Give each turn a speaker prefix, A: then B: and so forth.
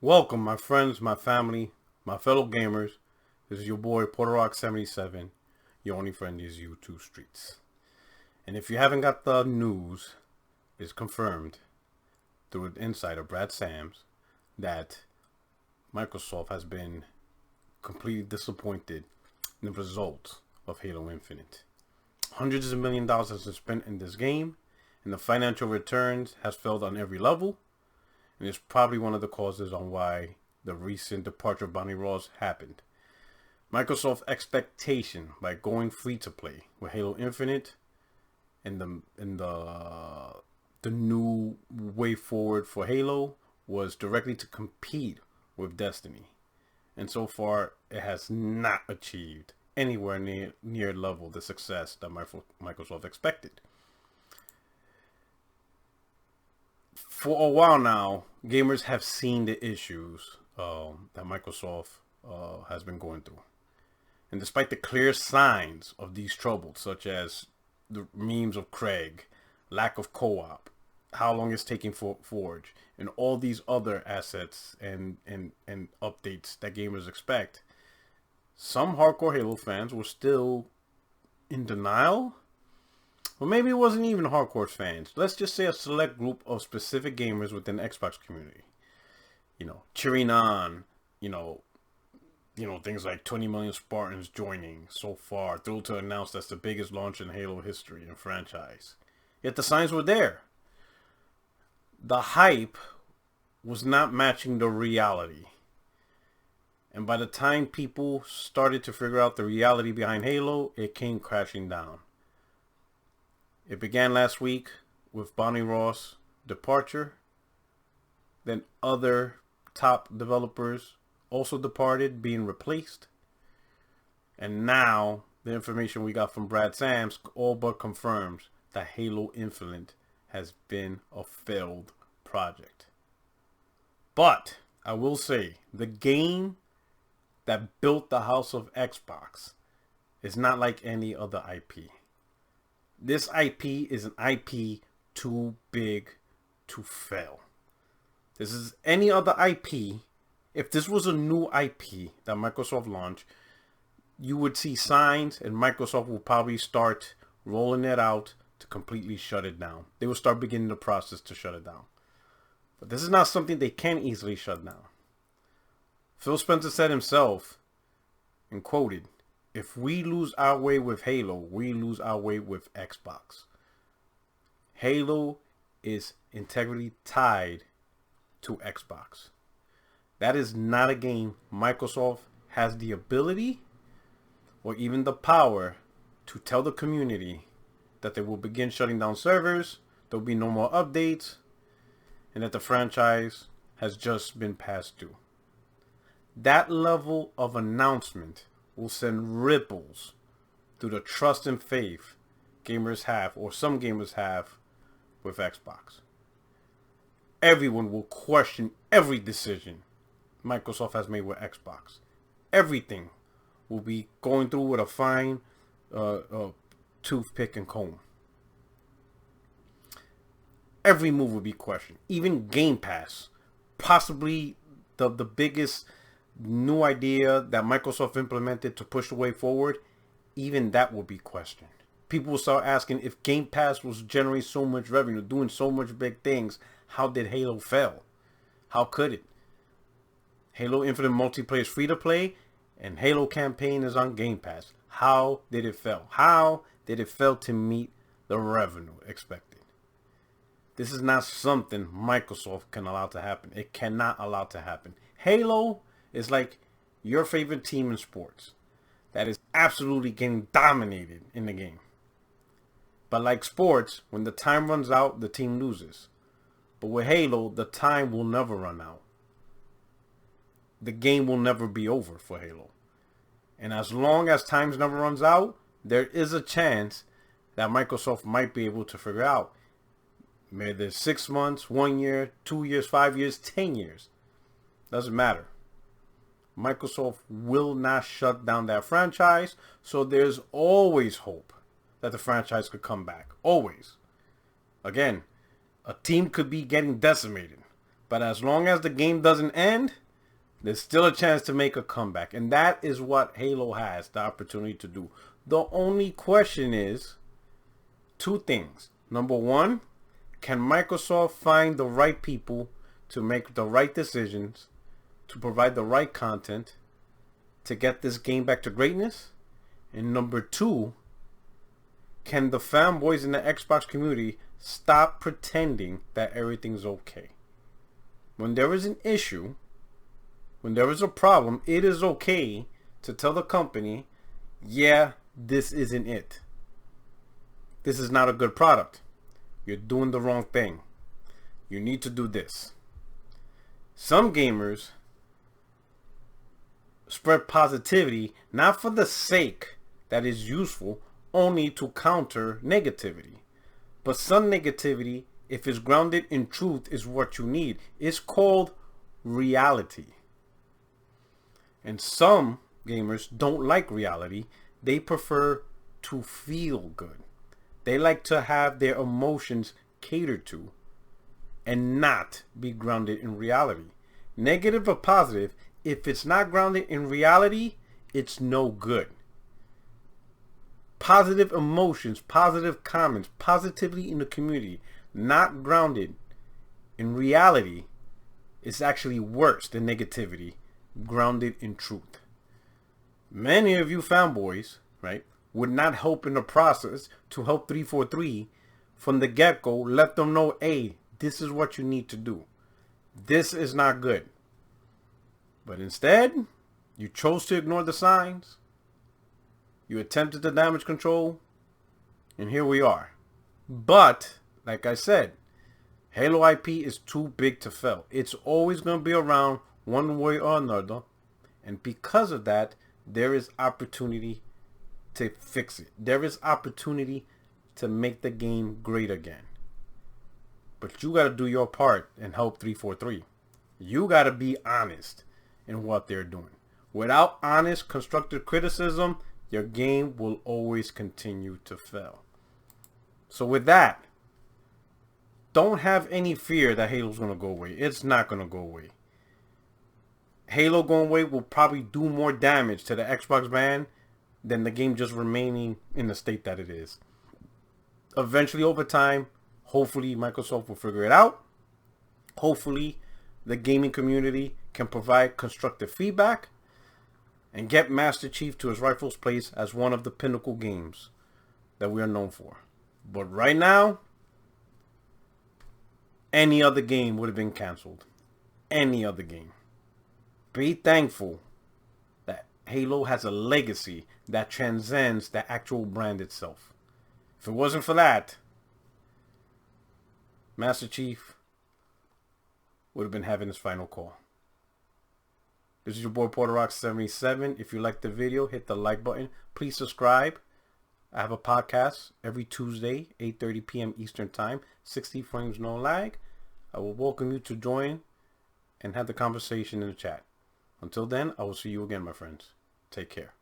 A: Welcome, my friends, my family, my fellow gamers. This is your boy Puerto77, your only friend is YouTube streets. And if you haven't got the news, it's confirmed through an insider, Brad Sams, that Microsoft has been completely disappointed in the results of Halo Infinite. Hundreds of millions of dollars has been spent in this game, and the financial returns has failed on every level. And it's probably one of the causes on why the recent departure of Bonnie Ross happened. Microsoft's expectation by going free to play with Halo Infinite and the new way forward for Halo was directly to compete with Destiny. And so far, it has not achieved anywhere near level the success that Microsoft expected. For a while now, gamers have seen the issues that Microsoft has been going through. And despite the clear signs of these troubles, such as the memes of Craig, lack of co-op, how long it's taking for Forge, and all these other assets and updates that gamers expect, some hardcore Halo fans were still in denial. Well, maybe it wasn't even hardcore fans. Let's just say a select group of specific gamers within the Xbox community. Cheering on, things like 20 million Spartans joining so far. Thrilled to announce that's the biggest launch in Halo history and franchise. Yet the signs were there. The hype was not matching the reality. And by the time people started to figure out the reality behind Halo, it came crashing down. It began last week with Bonnie Ross' departure. Then other top developers also departed, being replaced. And now the information we got from Brad Sams all but confirms that Halo Infinite has been a failed project. But I will say, the game that built the house of Xbox is not like any other IP. This IP is an IP too big to fail. This is any other IP. If this was a new IP that Microsoft launched, you would see signs and Microsoft will probably start rolling it out to completely shut it down. They will start beginning the process to shut it down. But this is not something they can easily shut down. Phil Spencer said himself, and quoted, "If we lose our way with Halo, we lose our way with Xbox." Halo is integrity tied to Xbox. That is not a game Microsoft has the ability or even the power to tell the community that they will begin shutting down servers, there will be no more updates, and that the franchise has just been passed due. That level of announcement will send ripples through the trust and faith gamers have, or some gamers have, with Xbox. Everyone will question every decision Microsoft has made with Xbox. Everything will be going through with a fine toothpick and comb. Every move will be questioned. Even Game Pass, possibly the biggest new idea that Microsoft implemented to push the way forward, even that will be questioned. People will start asking, if Game Pass was generating so much revenue, doing so much big things, how did Halo fail? How could it? Halo Infinite multiplayer is free to play, and Halo campaign is on Game Pass. How did it fail? How did it fail to meet the revenue expected? This is not something Microsoft can allow to happen. It cannot allow to happen. Halo is like your favorite team in sports that is absolutely getting dominated in the game. But like sports, when the time runs out, the team loses. But with Halo, the time will never run out. The game will never be over for Halo. And as long as time never runs out, there is a chance that Microsoft might be able to figure out. Maybe 6 months, 1 year, 2 years, 5 years, 10 years. Doesn't matter. Microsoft will not shut down that franchise, so there's always hope that the franchise could come back. Always. Again, a team could be getting decimated, But as long as the game doesn't end, there's still a chance to make a comeback. And that is what Halo has the opportunity to do. The only question is two things. Number one, can Microsoft find the right people to make the right decisions, to provide the right content, to get this game back to greatness? And number two, can the fanboys in the Xbox community stop pretending that everything's okay? When there is an issue, when there is a problem, it is okay to tell the company, yeah, this isn't it. This is not a good product. You're doing the wrong thing. You need to do this. Some gamers spread positivity not for the sake that is useful, only to counter negativity. But some negativity, if it's grounded in truth, is what you need. It's called reality. And some gamers don't like reality. They prefer to feel good. They like to have their emotions catered to and not be grounded in reality. Negative or positive, if it's not grounded in reality, it's no good. Positive emotions, positive comments, positivity in the community, not grounded in reality, is actually worse than negativity grounded in truth. Many of you fanboys, right, would not help in the process to help 343 from the get-go. Let them know, hey, this is what you need to do. This is not good. But instead, you chose to ignore the signs. You attempted the damage control. And here we are. But, like I said, Halo IP is too big to fail. It's always going to be around one way or another. And because of that, there is opportunity to fix it. There is opportunity to make the game great again. But you got to do your part and help 343. You got to be honest in what they're doing. Without honest, constructive criticism, your game will always continue to fail. So with that, don't have any fear that Halo's going to go away. It's not going to go away. Halo going away will probably do more damage to the Xbox brand than the game just remaining in the state that it is. Eventually, over time, hopefully Microsoft will figure it out. Hopefully, the gaming community can provide constructive feedback and get Master Chief to his rightful place as one of the pinnacle games that we are known for. But right now, any other game would have been canceled. Any other game. Be thankful that Halo has a legacy that transcends the actual brand itself. If it wasn't for that, Master Chief would have been having his final call. This is your boy Porter77. If you liked the video, hit the like button. Please subscribe. I have a podcast every Tuesday, 8:30 p.m. Eastern Time, 60 frames, no lag. I will welcome you to join and have the conversation in the chat. Until then, I will see you again, my friends. Take care.